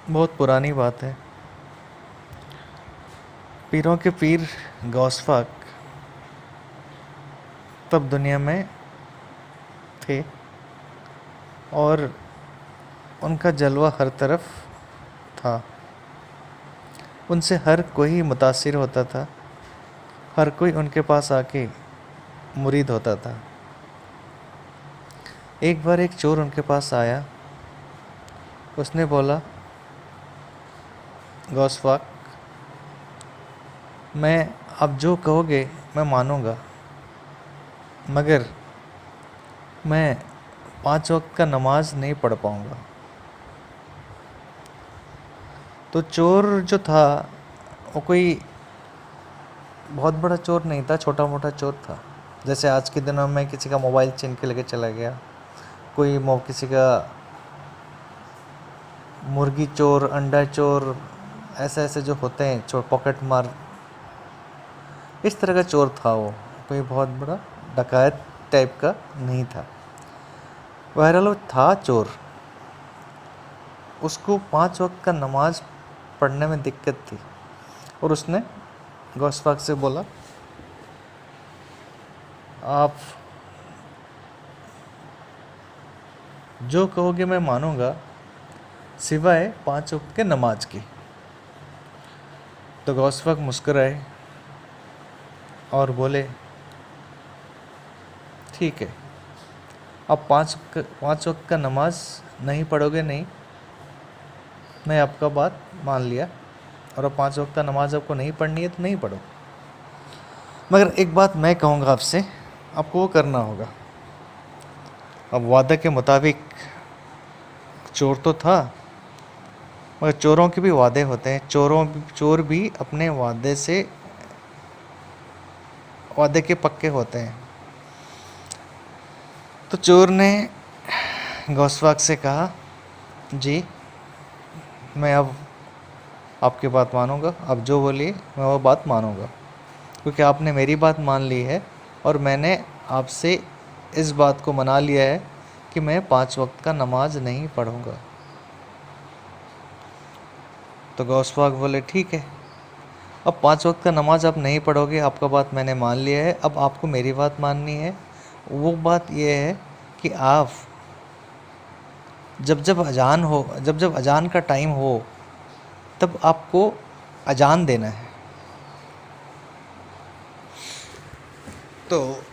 बहुत पुरानी बात है। पीरों के पीर गौस पाक तब दुनिया में थे और उनका जलवा हर तरफ था। उनसे हर कोई मुतासिर होता था, हर कोई उनके पास आके मुरीद होता था। एक बार एक चोर उनके पास आया। उसने बोला, गौस पाक, मैं आप जो कहोगे मैं मानूंगा, मगर मैं 5 वक्त का नमाज नहीं पढ़ पाऊंगा। तो चोर जो था वो कोई बहुत बड़ा चोर नहीं था, छोटा मोटा चोर था। जैसे आज के दिनों में किसी का मोबाइल छीन के लेके चला गया, किसी का मुर्गी चोर, अंडा चोर, ऐसे ऐसे जो होते हैं चोर, पॉकेट मार, इस तरह का चोर था वो। कोई बहुत बड़ा डकैत टाइप का नहीं था। बहरहाल वो था चोर। उसको 5 वक्त का नमाज पढ़ने में दिक्कत थी और उसने गौस पाक से बोला, आप जो कहोगे मैं मानूंगा, सिवाय 5 वक्त के नमाज की। तो गौस पाक मुस्कुराए और बोले, ठीक है, आप 5 वक्त का नमाज नहीं पढ़ोगे, नहीं, मैं आपका बात मान लिया, और अब 5 वक्त का नमाज आपको नहीं पढ़नी है तो नहीं पढ़ो। मगर एक बात मैं कहूँगा आपसे, आपको वो करना होगा। अब वादे के मुताबिक चोर तो था, मगर चोरों के भी वादे होते हैं। चोर भी अपने वादे के पक्के होते हैं। तो चोर ने गौस पाक से कहा, जी मैं अब आपकी बात मानूंगा, अब जो बोलिए मैं वो बात मानूंगा, क्योंकि आपने मेरी बात मान ली है और मैंने आपसे इस बात को मना लिया है कि मैं 5 वक्त का नमाज नहीं पढ़ूंगा। तो गौस पाक बोले, ठीक है, अब 5 वक्त का नमाज आप नहीं पढ़ोगे, आपका बात मैंने मान लिया है, अब आपको मेरी बात माननी है। वो बात ये है कि आप जब जब अजान का टाइम हो, तब आपको अजान देना है। तो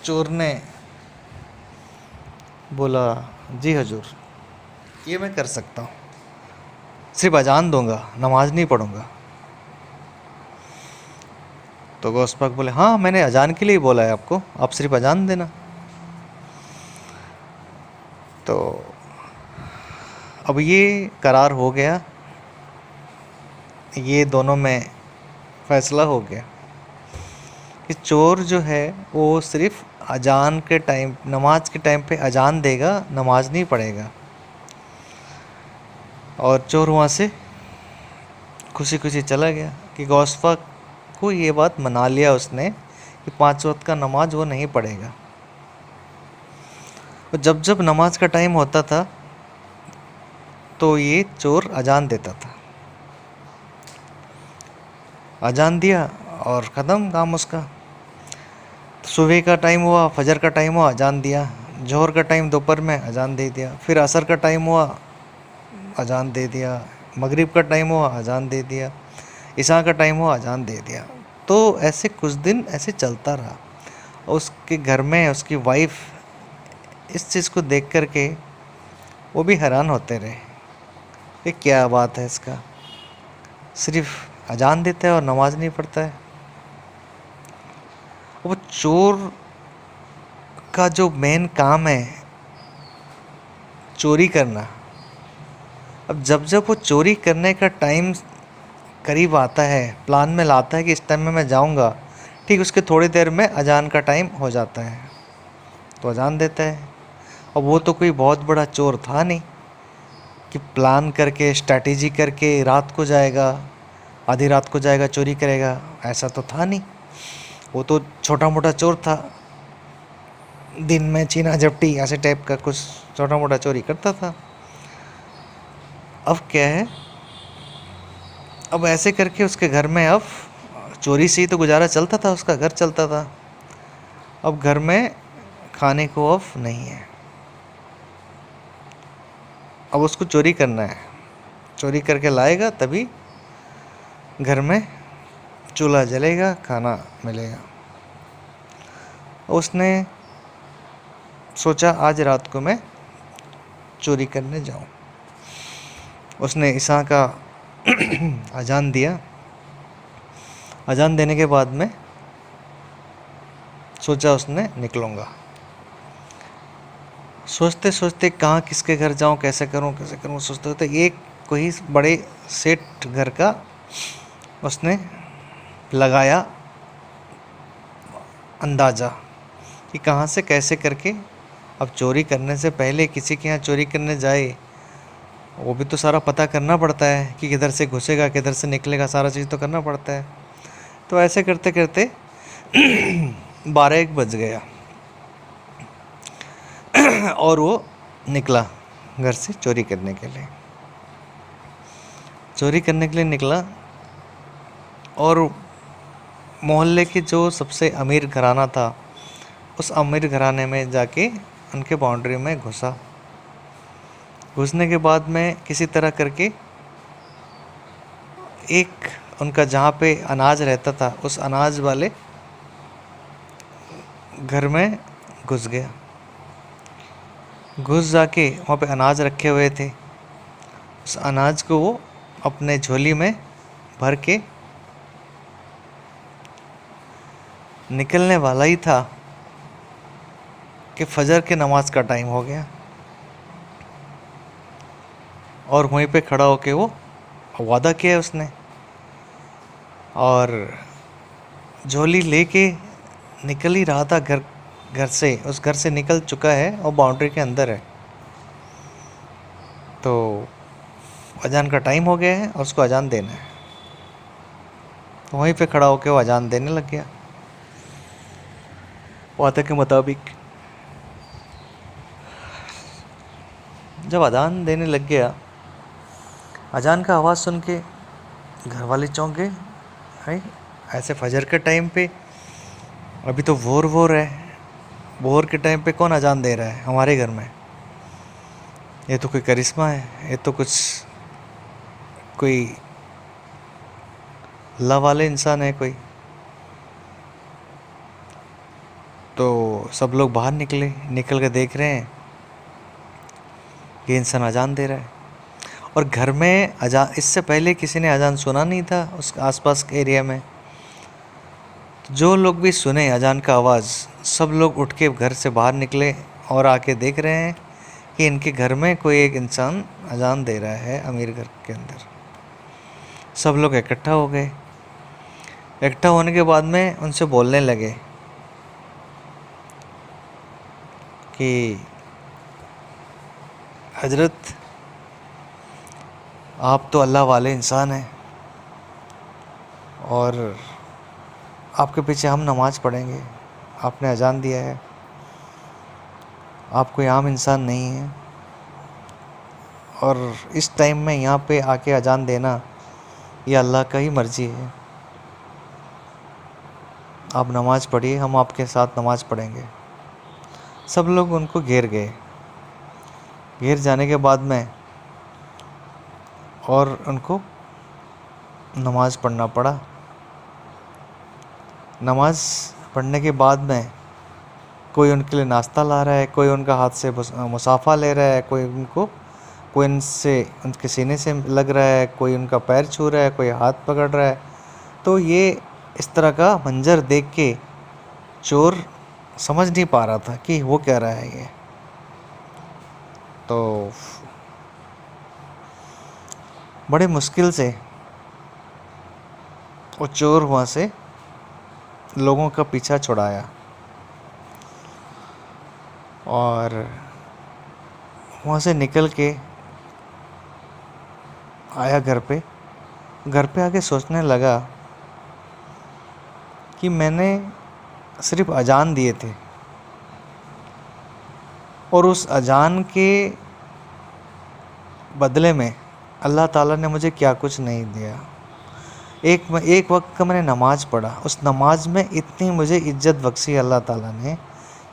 चोर ने बोला, जी हजूर, ये मैं कर सकता हूँ, सिर्फ अजान दूंगा, नमाज नहीं पढ़ूंगा। तो गौस पाक बोले, हाँ मैंने अजान के लिए ही बोला है आपको, आप सिर्फ अजान देना। तो अब ये करार हो गया, ये दोनों में फैसला हो गया कि चोर जो है वो सिर्फ अजान के टाइम, नमाज के टाइम पे अजान देगा, नमाज नहीं पढ़ेगा। और चोर वहाँ से खुशी खुशी चला गया कि गौस पाक को ये बात मना लिया उसने कि 5 वक्त का नमाज वो नहीं पढ़ेगा। और जब जब नमाज का टाइम होता था तो ये चोर अजान देता था। अजान दिया और ख़त्म काम उसका। सुबह का टाइम हुआ, फजर का टाइम हुआ, अजान दिया। जोहर का टाइम दोपहर में, अजान दे दिया। फिर असर का टाइम हुआ, अजान दे दिया। मगरिब का टाइम हुआ, अजान दे दिया। इशा का टाइम हुआ, अजान दे दिया। तो ऐसे कुछ दिन ऐसे चलता रहा। उसके घर में उसकी वाइफ इस चीज़ को देख कर के वो भी हैरान होते रहे, ये क्या बात है इसका, सिर्फ अजान देता है और नमाज नहीं पढ़ता है। वो चोर का जो मेन काम है चोरी करना, अब जब जब वो चोरी करने का टाइम करीब आता है, प्लान में लाता है कि इस टाइम में मैं जाऊंगा, ठीक उसके थोड़ी देर में अजान का टाइम हो जाता है तो अजान देता है। और वो तो कोई बहुत बड़ा चोर था नहीं कि प्लान करके, स्ट्रैटेजी करके रात को जाएगा, आधी रात को जाएगा, चोरी करेगा, ऐसा तो था नहीं। वो तो छोटा मोटा चोर था, दिन में चीना झपटी ऐसे टाइप का कुछ छोटा मोटा चोरी करता था। अब क्या है, अब ऐसे करके उसके घर में अब चोरी से ही तो गुजारा चलता था, उसका घर चलता था। अब घर में खाने को अब नहीं है, अब उसको चोरी करना है। चोरी करके लाएगा तभी घर में चूल्हा जलेगा, खाना मिलेगा। उसने सोचा आज रात को मैं चोरी करने जाऊं। उसने ईसा का अजान दिया। अजान देने के बाद में सोचा उसने निकलूँगा। सोचते सोचते कहाँ किसके घर जाऊँ, कैसे करूँ सोचते होते एक कोई बड़े सेठ घर का उसने लगाया अंदाज़ा कि कहाँ से कैसे करके अब चोरी करने से पहले किसी के यहाँ चोरी करने जाए, वो भी तो सारा पता करना पड़ता है कि किधर से घुसेगा किधर से निकलेगा, सारा चीज़ तो करना पड़ता है। तो ऐसे करते करते 12-1 बज गया और वो निकला घर से चोरी करने के लिए। चोरी करने के लिए निकला और मोहल्ले के जो सबसे अमीर घराना था, उस अमीर घराने में जाके उनके बाउंड्री में घुसा। घुसने के बाद में किसी तरह करके एक उनका जहाँ पे अनाज रहता था, उस अनाज वाले घर में घुस गया। घुस जाके वहाँ पे अनाज रखे हुए थे, उस अनाज को वो अपने झोली में भर के निकलने वाला ही था कि फजर के नमाज का टाइम हो गया। और वहीं पे खड़ा होके वो वादा किया उसने, और झोली लेके निकल ही रहा था घर से, उस घर से निकल चुका है और बाउंड्री के अंदर है। तो अजान का टाइम हो गया है और उसको अजान देना है। तो वहीं पे खड़ा होकर वो अजान देने लग गया वादा के मुताबिक। जब अजान देने लग गया, अजान का आवाज़ सुन के घर वाले चौंक गए। है ऐसे फजर के टाइम पे, अभी तो वोर है, वोर के टाइम पे कौन अजान दे रहा है हमारे घर में? ये तो कोई करिश्मा है, ये तो कोई अल्लाह वाले इंसान है कोई। तो सब लोग बाहर निकल के देख रहे हैं ये इंसान अजान दे रहा है। और घर में अजान, इससे पहले किसी ने अजान सुना नहीं था उस आसपास के एरिया में। जो लोग भी सुने अजान का आवाज़, सब लोग उठ के घर से बाहर निकले और आके देख रहे हैं कि इनके घर में कोई एक इंसान अजान दे रहा है अमीर घर के अंदर। सब लोग इकट्ठा हो गए। इकट्ठा होने के बाद में उनसे बोलने लगे कि हजरत, आप तो अल्लाह वाले इंसान हैं और आपके पीछे हम नमाज पढ़ेंगे, आपने अजान दिया है, आप कोई आम इंसान नहीं है। और इस टाइम में यहाँ पे आके अजान देना ये अल्लाह का ही मर्ज़ी है। आप नमाज़ पढ़िए, हम आपके साथ नमाज़ पढ़ेंगे। सब लोग उनको घेर गए। घेर जाने के बाद में और उनको नमाज़ पढ़ना पड़ा। नमाज़ पढ़ने के बाद में कोई उनके लिए नाश्ता ला रहा है, कोई उनका हाथ से मुसाफ़ा ले रहा है, कोई उनके सीने से लग रहा है, कोई उनका पैर छू रहा है, कोई हाथ पकड़ रहा है। तो ये इस तरह का मंजर देख के चोर समझ नहीं पा रहा था कि वो क्या रहा है ये। तो बड़े मुश्किल से वो चोर वहाँ से लोगों का पीछा छुड़ाया और वहाँ से निकल के आया घर पे। घर पे आके सोचने लगा कि मैंने सिर्फ अजान दिए थे और उस अजान के बदले में अल्लाह ताला ने मुझे क्या कुछ नहीं दिया। एक वक्त का मैंने नमाज़ पढ़ा, उस नमाज में इतनी मुझे इज्जत बख्शी अल्लाह ताला ने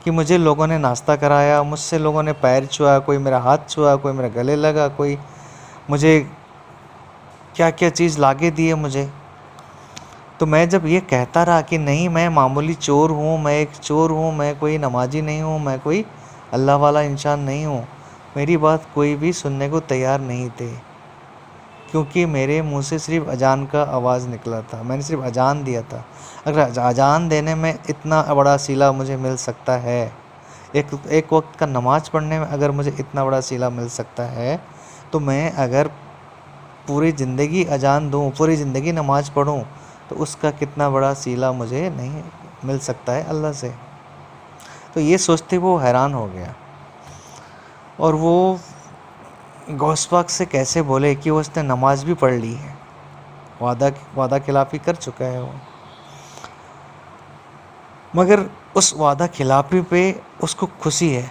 कि मुझे लोगों ने नाश्ता कराया, मुझसे लोगों ने पैर छुआ, कोई मेरा हाथ छुआ, कोई मेरे गले लगा, कोई मुझे क्या क्या चीज़ लाके दिए मुझे। तो मैं जब ये कहता रहा कि नहीं, मैं मामूली चोर हूँ, मैं एक चोर हूँ, मैं कोई नमाजी नहीं हूँ, मैं कोई अल्लाह वाला इंसान नहीं हूँ, मेरी बात कोई भी सुनने को तैयार नहीं थे, क्योंकि मेरे मुंह से सिर्फ अजान का आवाज़ निकला था। मैंने सिर्फ अजान दिया था। अगर अजान देने में इतना बड़ा सिला मुझे मिल सकता है, एक वक्त का नमाज़ पढ़ने में अगर मुझे इतना बड़ा सिला मिल सकता है, तो मैं अगर पूरी ज़िंदगी अजान दूँ, पूरी ज़िंदगी नमाज़ पढ़ूँ, तो उसका कितना बड़ा सिला मुझे नहीं मिल सकता है अल्लाह से। तो ये सोचते वो हैरान हो गया, और वो गौस पाक से कैसे बोले कि उसने नमाज भी पढ़ ली है, वादा खिलाफ़ी कर चुका है वो, मगर उस वादा खिलाफ़ी पे उसको खुशी है,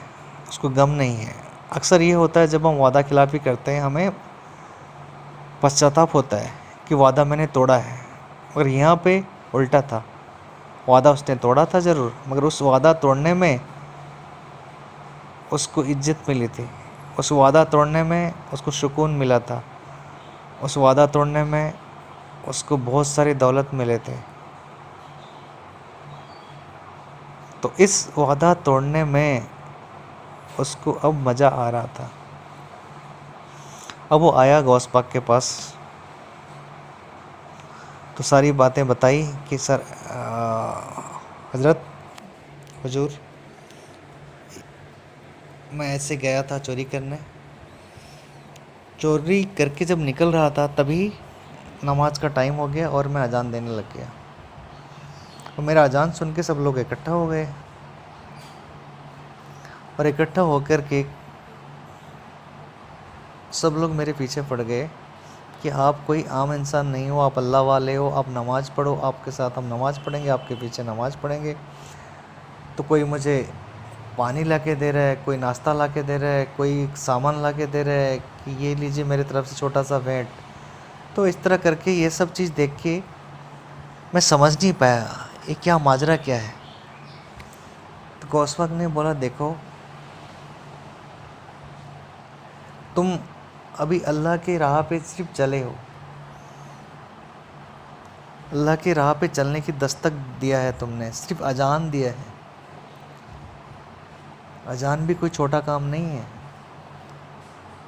उसको गम नहीं है। अक्सर ये होता है जब हम वादा खिलाफ़ी करते हैं, हमें पश्चाताप होता है कि वादा मैंने तोड़ा है, मगर यहाँ पे उल्टा था। वादा उसने तोड़ा था ज़रूर, मगर उस वादा तोड़ने में उसको इज्जत मिली थी, उस वादा तोड़ने में उसको सुकून मिला था, उस वादा तोड़ने में उसको बहुत सारी दौलत मिले थे। तो इस वादा तोड़ने में उसको अब मज़ा आ रहा था। अब वो आया गौस पाक के पास, तो सारी बातें बताई कि सर हज़रत, हुजूर, मैं ऐसे गया था चोरी करने, चोरी करके जब निकल रहा था तभी नमाज का टाइम हो गया और मैं अजान देने लग गया। और मेरा अजान सुन के सब लोग इकट्ठा हो गए, और इकट्ठा होकर के सब लोग मेरे पीछे पड़ गए कि आप कोई आम इंसान नहीं हो, आप अल्लाह वाले हो, आप नमाज़ पढ़ो, आपके साथ हम नमाज़ पढ़ेंगे, आपके पीछे नमाज़ पढ़ेंगे। तो कोई मुझे पानी ला के दे रहा है, कोई नाश्ता ला के दे रहा है, कोई सामान ला के दे रहा है कि ये लीजिए मेरी तरफ से छोटा सा भेंट। तो इस तरह करके ये सब चीज़ देख के मैं समझ नहीं पाया ये क्या माजरा क्या है। तो गौस पाक ने बोला, देखो तुम अभी अल्लाह के राह पे सिर्फ चले हो, अल्लाह की राह पे चलने की दस्तक दिया है तुमने, सिर्फ अजान दिया है। अजान भी कोई छोटा काम नहीं है।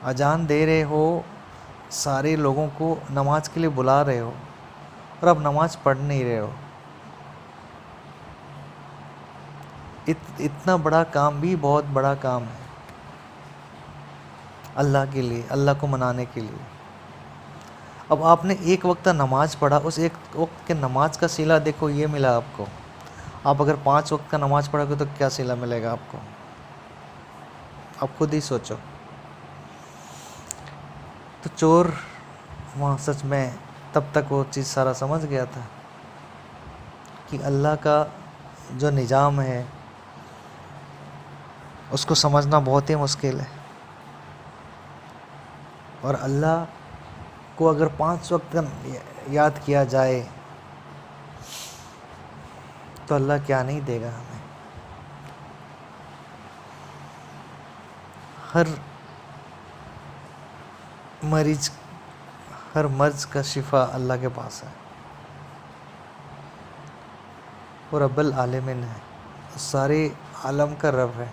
अजान दे रहे हो, सारे लोगों को नमाज के लिए बुला रहे हो, और अब नमाज पढ़ नहीं रहे हो। इतना बड़ा काम भी बहुत बड़ा काम है अल्लाह के लिए, अल्लाह को मनाने के लिए। अब आपने एक वक्त का नमाज पढ़ा, उस एक वक्त के नमाज का सिला देखो, ये मिला आपको। आप अगर 5 वक्त का नमाज पढ़ोगे तो क्या सिला मिलेगा आपको, आप खुद ही सोचो। तो चोर वहाँ सच में तब तक वो चीज़ सारा समझ गया था कि अल्लाह का जो निज़ाम है उसको समझना बहुत ही मुश्किल है, और अल्लाह को अगर 5 वक्त याद किया जाए तो अल्लाह क्या नहीं देगा हमें। हर मर्ज़ का शिफा अल्लाह के पास है, वो रब्बुल आलमीन है, सारे आलम का रब है।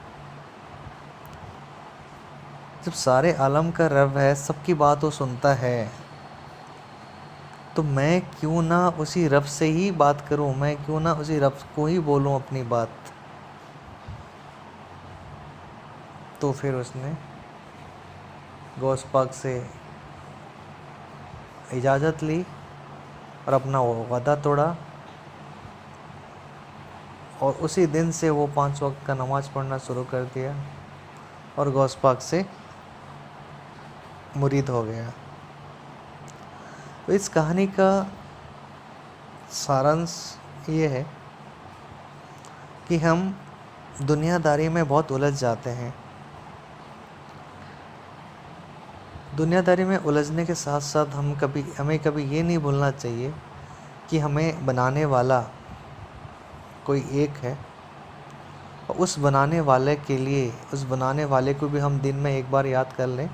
जब सारे आलम का रब है, सबकी बात वो सुनता है, तो मैं क्यों ना उसी रब से ही बात करूं, मैं क्यों ना उसी रब को ही बोलूं अपनी बात। तो फिर उसने गौस पाक से इजाज़त ली और अपना वो वादा तोड़ा, और उसी दिन से वो 5 वक्त का नमाज़ पढ़ना शुरू कर दिया और गौस पाक से मुरीद हो गया। तो इस कहानी का सारांश ये है कि हम दुनियादारी में बहुत उलझ जाते हैं, दुनियादारी में उलझने के साथ साथ हमें कभी ये नहीं भूलना चाहिए कि हमें बनाने वाला कोई एक है, और उस बनाने वाले के लिए, उस बनाने वाले को भी हम दिन में एक बार याद कर लें,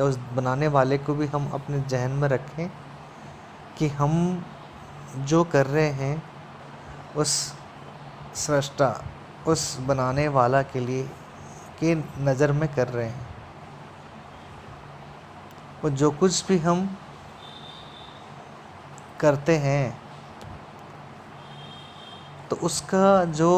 या उस बनाने वाले को भी हम अपने जहन में रखें कि हम जो कर रहे हैं उस सृष्टा, उस बनाने वाला के लिए के नज़र में कर रहे हैं। और जो कुछ भी हम करते हैं तो उसका जो